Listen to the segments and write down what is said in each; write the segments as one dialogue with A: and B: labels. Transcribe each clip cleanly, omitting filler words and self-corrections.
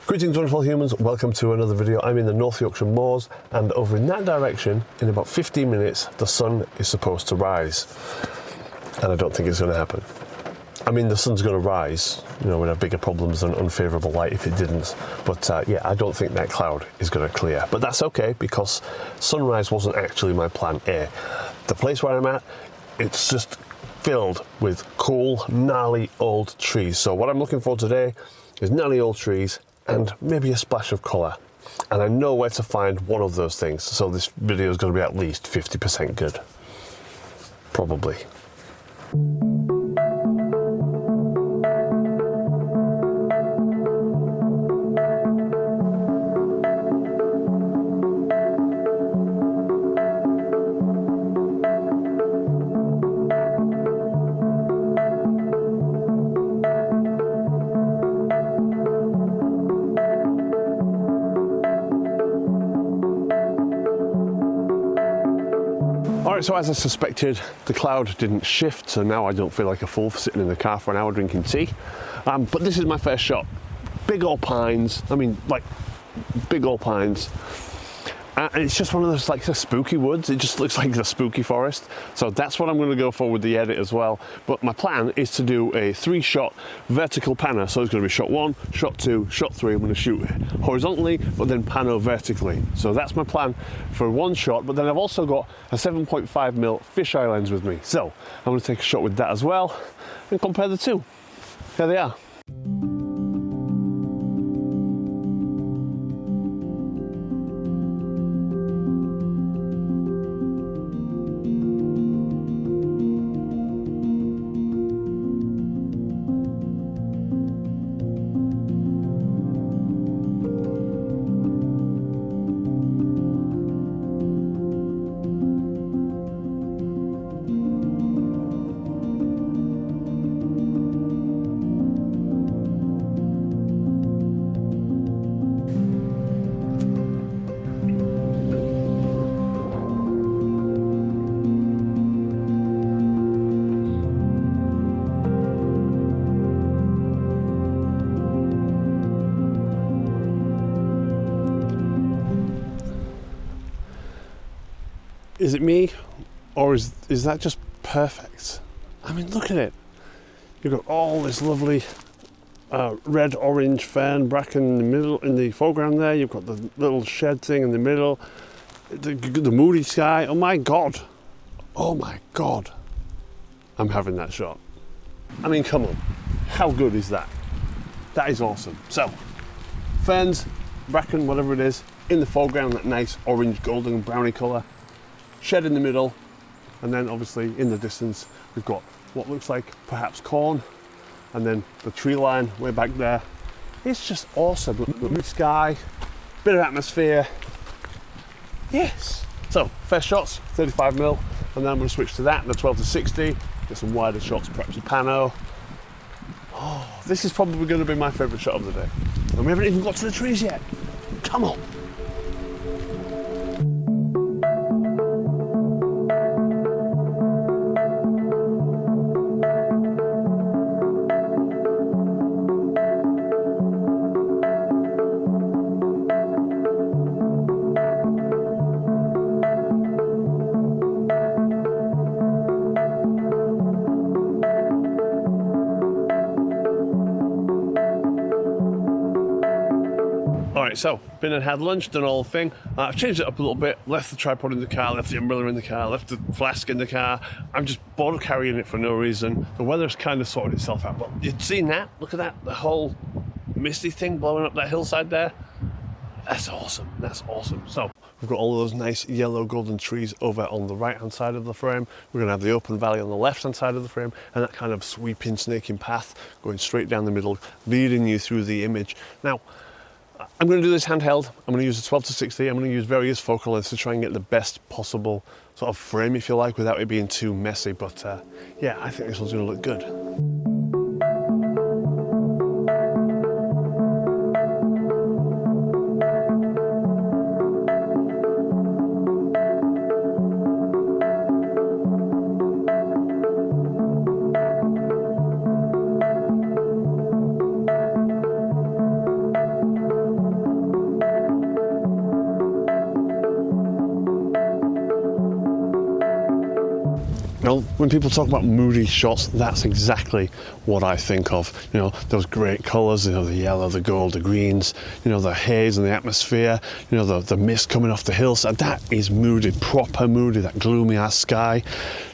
A: Greetings wonderful humans, welcome to another video. I'm in the North Yorkshire Moors, and over in that direction, in about 15 minutes, the sun is supposed to rise. And I don't think it's going to happen. I mean, the sun's going to rise, you know, we'd have bigger problems than unfavourable light if it didn't. But yeah, I don't think that cloud is going to clear. But that's okay, because sunrise wasn't actually my plan A. The place where I'm at, it's just filled with cool, gnarly old trees. So what I'm looking for today is gnarly old trees and maybe a splash of colour. And I know where to find one of those things, so this video is going to be at least 50% good. Probably. Alright, so as I suspected, the cloud didn't shift, so now I don't feel like a fool for sitting in the car for an hour drinking tea. But this is my first shot. Big old pines, I mean, like, big old pines. And it's just one of those, like, the spooky woods. It just looks like the spooky forest. So that's what I'm going to go for with the edit as well. But my plan is to do a 3-shot vertical panner. So it's going to be shot 1, shot 2, shot 3. I'm going to shoot horizontally, but then panner vertically. So that's my plan for one shot. But then I've also got a 7.5mm fisheye lens with me. So I'm going to take a shot with that as well and compare the two. There they are. Is it me, or is that just perfect? I mean, look at it. You've got all this lovely red, orange fern bracken in the middle, in the foreground there. You've got the little shed thing in the middle. The moody sky. Oh my God. Oh my God. I'm having that shot. I mean, come on. How good is that? That is awesome. So, ferns, bracken, whatever it is, in the foreground, that nice orange, golden, browny colour. Shed in the middle, and then obviously in the distance we've got what looks like perhaps corn, and then the tree line way back there. It's just awesome. Blue sky, bit of atmosphere. Yes. So first shots 35mm, and then I'm going to switch to that, the 12-60, get some wider shots, perhaps a pano. Oh, this is probably going to be my favourite shot of the day, and we haven't even got to the trees yet. Come on. Alright, so been and had lunch, done all the thing. I've changed it up a little bit, left the tripod in the car, left the umbrella in the car, left the flask in the car. I'm just bored of carrying it for no reason. The weather's kind of sorted itself out, but you've seen that? Look at that, the whole misty thing blowing up that hillside there. That's awesome, that's awesome. So we've got all those nice yellow golden trees over on the right hand side of the frame. We're going to have the open valley on the left hand side of the frame, and that kind of sweeping, snaking path going straight down the middle, leading you through the image. Now, I'm going to do this handheld. I'm going to use a 12-60. I'm going to use various focal lengths to try and get the best possible sort of frame, if you like, without it being too messy. But yeah, I think this one's going to look good. Well, when people talk about moody shots, that's exactly what I think of. You know, those great colours, you know, the yellow, the gold, the greens, you know, the haze and the atmosphere, you know, the mist coming off the hillside. That is moody, proper moody, that gloomy ass sky.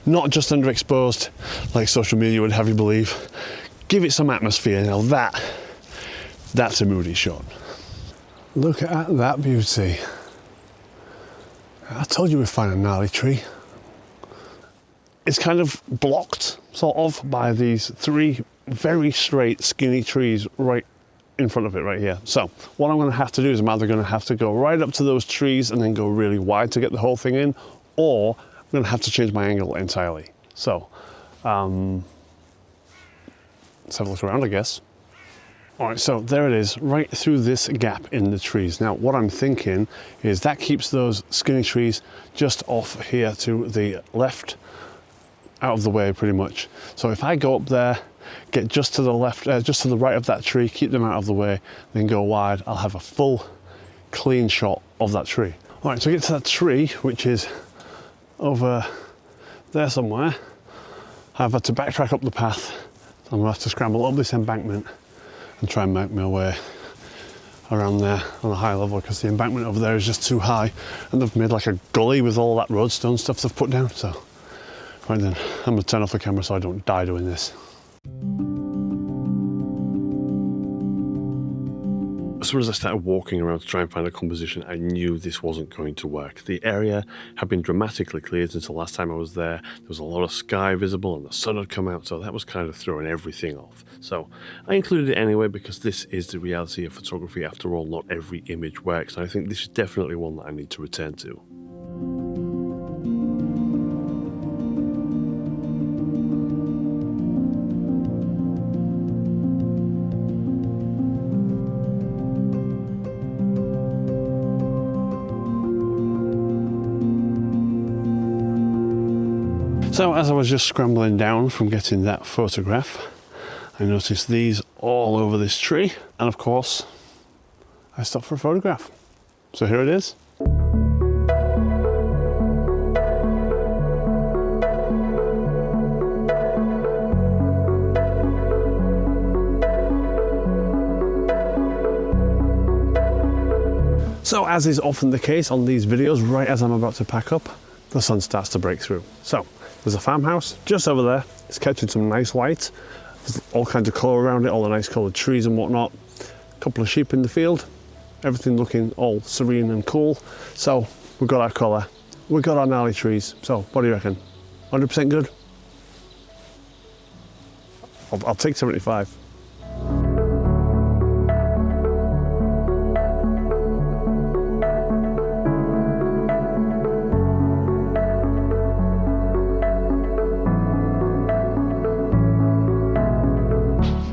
A: Not just underexposed, like social media would have you believe. Give it some atmosphere, you know, that's a moody shot. Look at that beauty. I told you we'd find a gnarly tree. It's kind of blocked, sort of, by these three very straight, skinny trees right in front of it right here. So what I'm going to have to do is I'm either going to have to go right up to those trees and then go really wide to get the whole thing in, or I'm going to have to change my angle entirely. So let's have a look around, I guess. All right, so there it is, right through this gap in the trees. Now, what I'm thinking is that keeps those skinny trees just off here to the left, out of the way pretty much. So if I go up there, get just to the left, just to the right of that tree, keep them out of the way, then go wide, I'll have a full clean shot of that tree. All right, so get to that tree, which is over there somewhere. I've had to backtrack up the path. So I'm gonna have to scramble up this embankment and try and make my way around there on a high level, because the embankment over there is just too high, and they've made like a gully with all that roadstone stuff they've put down. So right then, I'm gonna turn off the camera so I don't die doing this. As soon as I started walking around to try and find a composition, I knew this wasn't going to work. The area had been dramatically cleared since the last time I was there. There was a lot of sky visible and the sun had come out, so that was kind of throwing everything off. So I included it anyway, because this is the reality of photography. After all, not every image works, and I think this is definitely one that I need to return to. So as I was just scrambling down from getting that photograph, I noticed these all over this tree, and of course I stopped for a photograph. So here it is. So as is often the case on these videos, right as I'm about to pack up, the sun starts to break through. So there's a farmhouse just over there. It's catching some nice light. There's all kinds of colour around it, all the nice coloured trees and whatnot. A couple of sheep in the field. Everything looking all serene and cool. So we've got our colour. We've got our gnarly trees. So what do you reckon? 100% good? I'll take 75.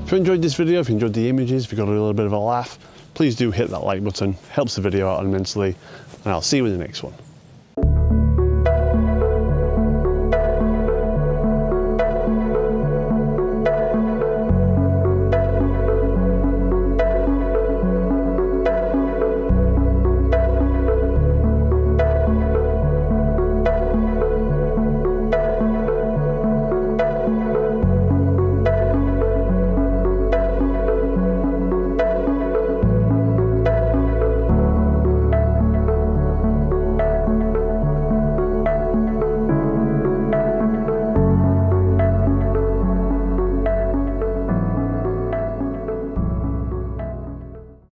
A: If you enjoyed this video, if you enjoyed the images, if you got a little bit of a laugh, please do hit that like button. Helps the video out immensely, and I'll see you in the next one.